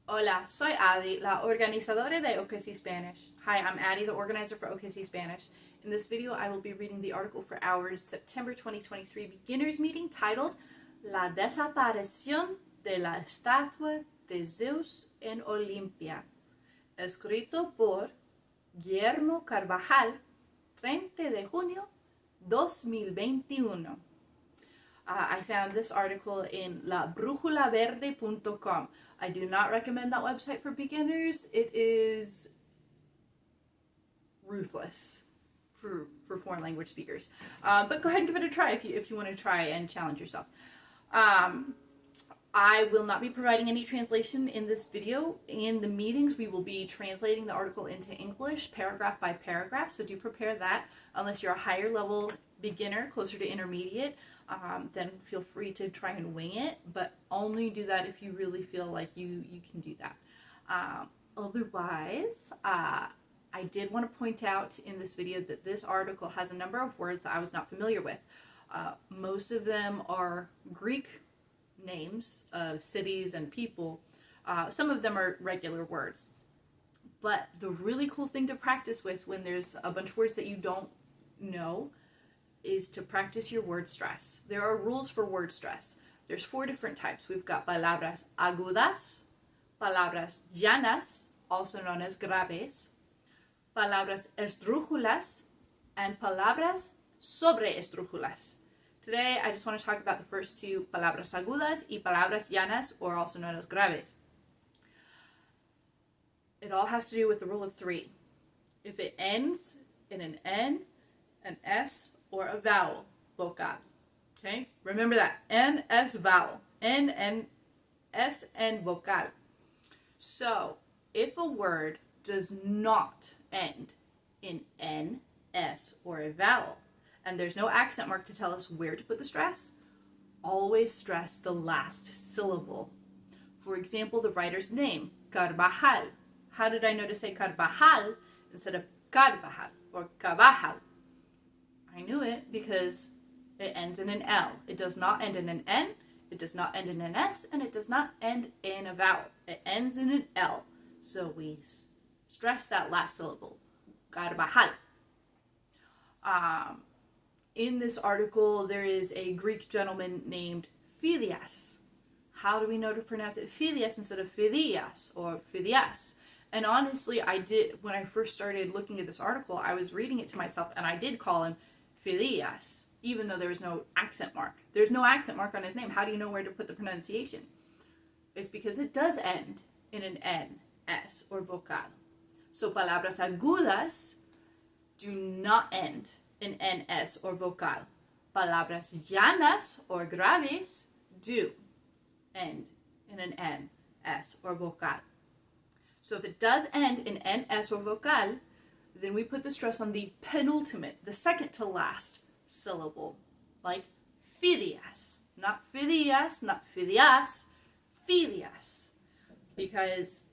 Hola, soy Adi, la organizadora de OKC Spanish. Hi, I'm Addie, the organizer for OKC Spanish. In this video, I will be reading the article for our September 2023 beginners meeting titled La desaparición de la estatua de Zeus en Olimpia, escrito por Guillermo Carvajal, 30 de junio 2021. I found this article in labrújulaverde.com. I do not recommend that website for beginners. It is ruthless for foreign language speakers. But go ahead and give it a try if you want to try and challenge yourself. I will not be providing any translation in this video. In the meetings, we will be translating the article into English, paragraph by paragraph, so do prepare that. Unless you're a higher level beginner, closer to intermediate, then feel free to try and wing it, but only do that if you really feel like you can do that. Otherwise, I did want to point out in this video that this article has a number of words that I was not familiar with. Most of them are Greek names of cities and people. Some of them are regular words. But the really cool thing to practice with when there's a bunch of words that you don't know is to practice your word stress. There are rules for word stress. There's 4 different types. We've got palabras agudas, palabras llanas, also known as graves, palabras esdrújulas, and palabras sobreesdrújulas. Today, I just want to talk about the first 2, palabras agudas y palabras llanas, or also known as graves. It all has to do with the rule of 3. If it ends in an N, an S, or a vowel, vocal. Okay? Remember that. N, S, vowel. N, S, and vocal. So, if a word does not end in N, S, or a vowel, and there's no accent mark to tell us where to put the stress, always stress the last syllable. For example, the writer's name, Carvajal. How did I know to say Carvajal instead of Carvajal or Cabajal? I knew it because it ends in an L. It does not end in an N, it does not end in an S, and it does not end in a vowel. It ends in an L. So we stress that last syllable, Carvajal. In this article, there is a Greek gentleman named Phidias. How do we know to pronounce it Phidias instead of Phidias or Phidias? And honestly, I did, when I first started looking at this article, I was reading it to myself, and I did call him Phidias, even though there was no accent mark. There's no accent mark on his name. How do you know where to put the pronunciation? It's because it does end in an N, S, or vocal. So palabras agudas do not end in N, S, or vocal. Palabras llanas or graves do end in an N, S, or vocal. So if it does end in N, S, or vocal, then we put the stress on the penultimate, the second to last syllable, like Phidias. Not Phidias, not Phidias, Phidias. Because,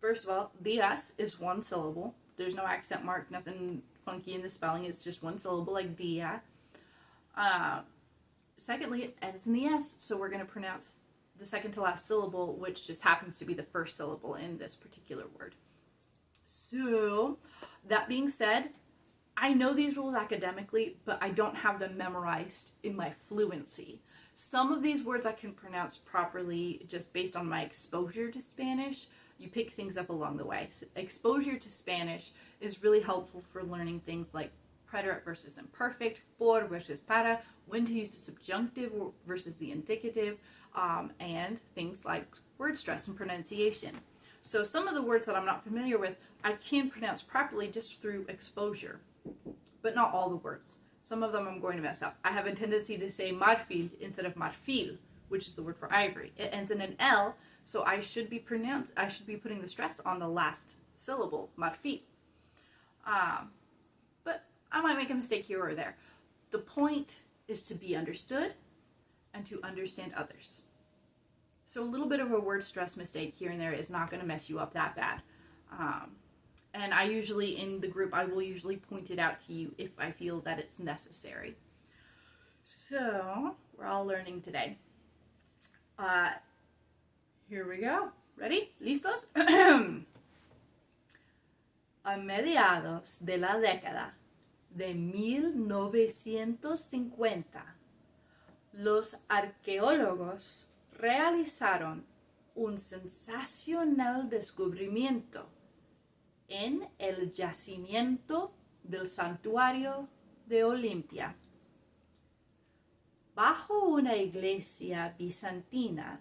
first of all, dias is one syllable. There's no accent mark, nothing funky in the spelling. It's just one syllable, like dia. Secondly, it ends in the S, so we're going to pronounce the second to last syllable, which just happens to be the first syllable in this particular word. So, that being said, I know these rules academically, but I don't have them memorized in my fluency. Some of these words I can pronounce properly just based on my exposure to Spanish. You pick things up along the way. So exposure to Spanish is really helpful for learning things like preterite versus imperfect, por versus para, when to use the subjunctive versus the indicative, and things like word stress and pronunciation. So some of the words that I'm not familiar with, I can pronounce properly just through exposure, but not all the words. Some of them I'm going to mess up. I have a tendency to say marfil instead of marfil, which is the word for ivory. It ends in an L, so I should be putting the stress on the last syllable, marfil. But I might make a mistake here or there. The point is to be understood and to understand others. So a little bit of a word stress mistake here and there is not going to mess you up that bad. And I usually, in the group, I will usually point it out to you if I feel that it's necessary. So, we're all learning today. Here we go. Ready? ¿Listos? A mediados de la década de 1950, los arqueólogos realizaron un sensacional descubrimiento en el yacimiento del santuario de Olimpia. Bajo una iglesia bizantina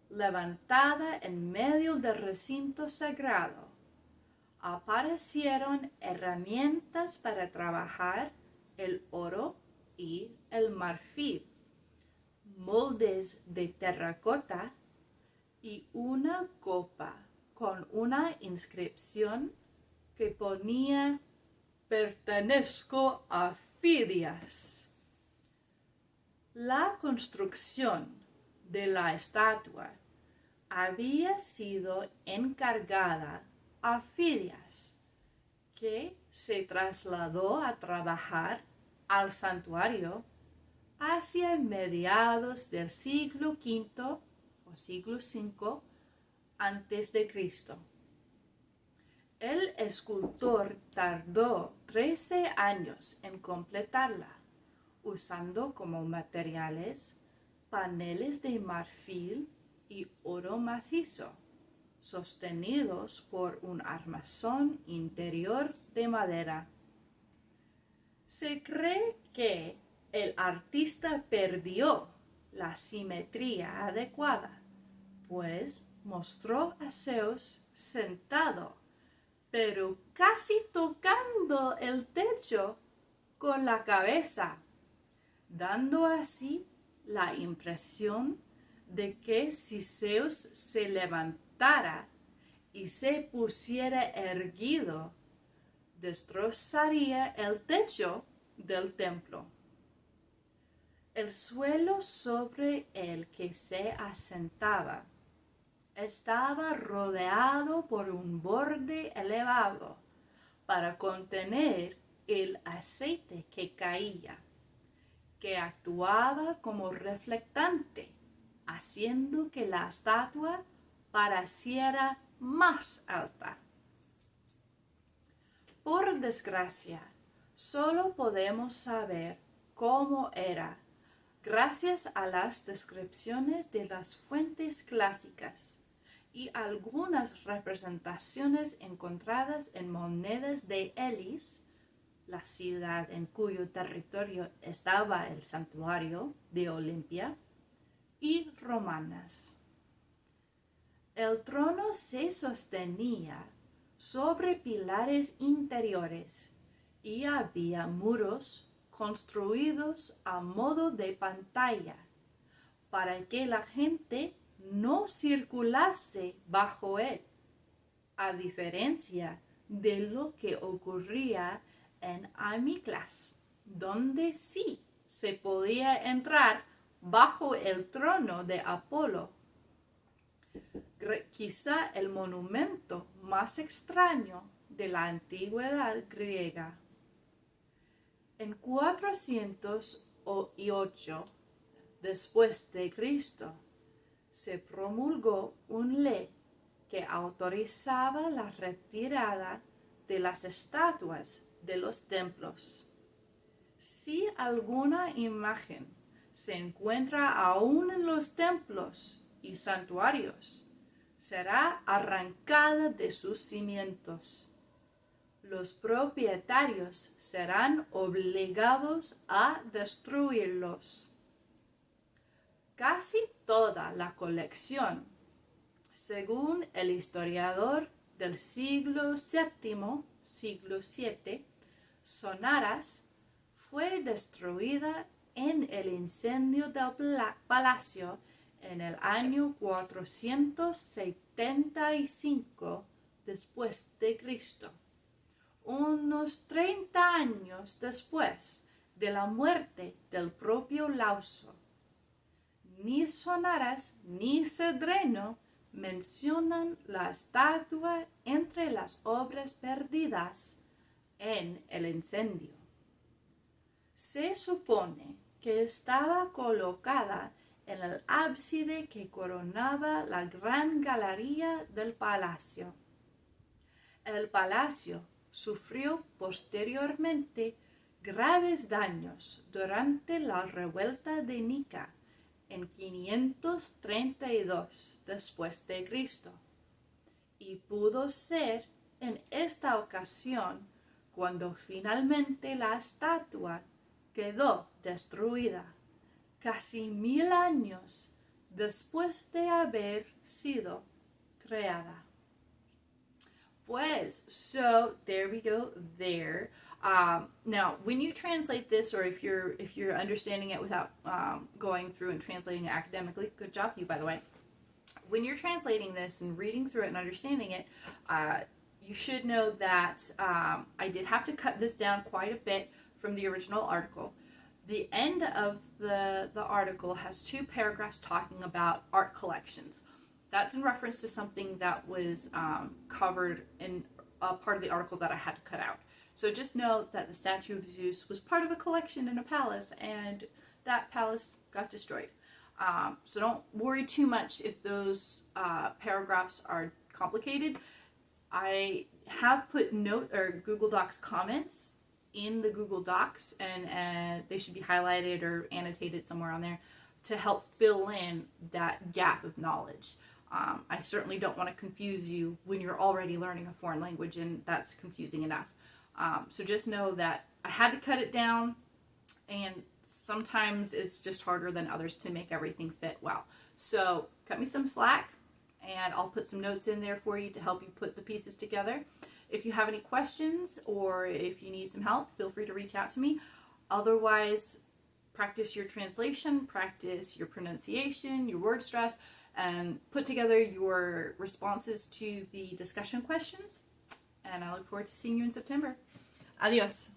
levantada en medio del recinto sagrado, aparecieron herramientas para trabajar el oro y el marfil, moldes de terracota y una copa con una inscripción que ponía "Pertenezco a Fidias". La construcción de la estatua había sido encargada a Fidias, que se trasladó a trabajar al santuario hacia mediados del siglo V o siglo V antes de Cristo. El escultor tardó 13 años en completarla, usando como materiales paneles de marfil y oro macizo, sostenidos por un armazón interior de madera. Se cree que el artista perdió la simetría adecuada, pues mostró a Zeus sentado, pero casi tocando el techo con la cabeza, dando así la impresión de que si Zeus se levantara y se pusiera erguido, destrozaría el techo del templo. El suelo sobre el que se asentaba estaba rodeado por un borde elevado para contener el aceite que caía, que actuaba como reflectante, haciendo que la estatua pareciera más alta. Por desgracia, solo podemos saber cómo era gracias a las descripciones de las fuentes clásicas y algunas representaciones encontradas en monedas de Elis, la ciudad en cuyo territorio estaba el santuario de Olimpia, y romanas. El trono se sostenía sobre pilares interiores y había muros construidos a modo de pantalla para que la gente no circulase bajo él, a diferencia de lo que ocurría en Amiclas, donde sí se podía entrar bajo el trono de Apolo, quizá el monumento más extraño de la antigüedad griega. En 408 después de Cristo, se promulgó una ley que autorizaba la retirada de las estatuas de los templos. Si alguna imagen se encuentra aún en los templos y santuarios, será arrancada de sus cimientos. Los propietarios serán obligados a destruirlos. Casi toda la colección, según el historiador del siglo VII, Sonaras, fue destruida en el incendio del palacio en el año 475 después de Cristo, unos 30 años después de la muerte del propio Lauso. Ni Sonaras ni Cedreno mencionan la estatua entre las obras perdidas en el incendio. Se supone que estaba colocada en el ábside que coronaba la gran galería del palacio. El palacio sufrió posteriormente graves daños durante la revuelta de Nica en 532 después de Cristo, y pudo ser en esta ocasión cuando finalmente la estatua quedó destruida, casi 1000 años después de haber sido creada. Pues, so there we go there. Now, when you translate this, or if you're understanding it without going through and translating it academically, good job, you, by the way. When you're translating this and reading through it and understanding it, you should know that I did have to cut this down quite a bit from the original article. The end of the article has 2 paragraphs talking about art collections. That's in reference to something that was covered in a part of the article that I had to cut out. So just know that the statue of Zeus was part of a collection in a palace, and that palace got destroyed. So don't worry too much if those paragraphs are complicated. I have put Google Docs comments in the Google Docs, and they should be highlighted or annotated somewhere on there to help fill in that gap of knowledge. I certainly don't want to confuse you when you're already learning a foreign language, and that's confusing enough. So just know that I had to cut it down, and sometimes it's just harder than others to make everything fit well. So cut me some slack, and I'll put some notes in there for you to help you put the pieces together. If you have any questions or if you need some help, feel free to reach out to me. Otherwise, practice your translation, practice your pronunciation, your word stress, and put together your responses to the discussion questions. And I look forward to seeing you in September. Adios.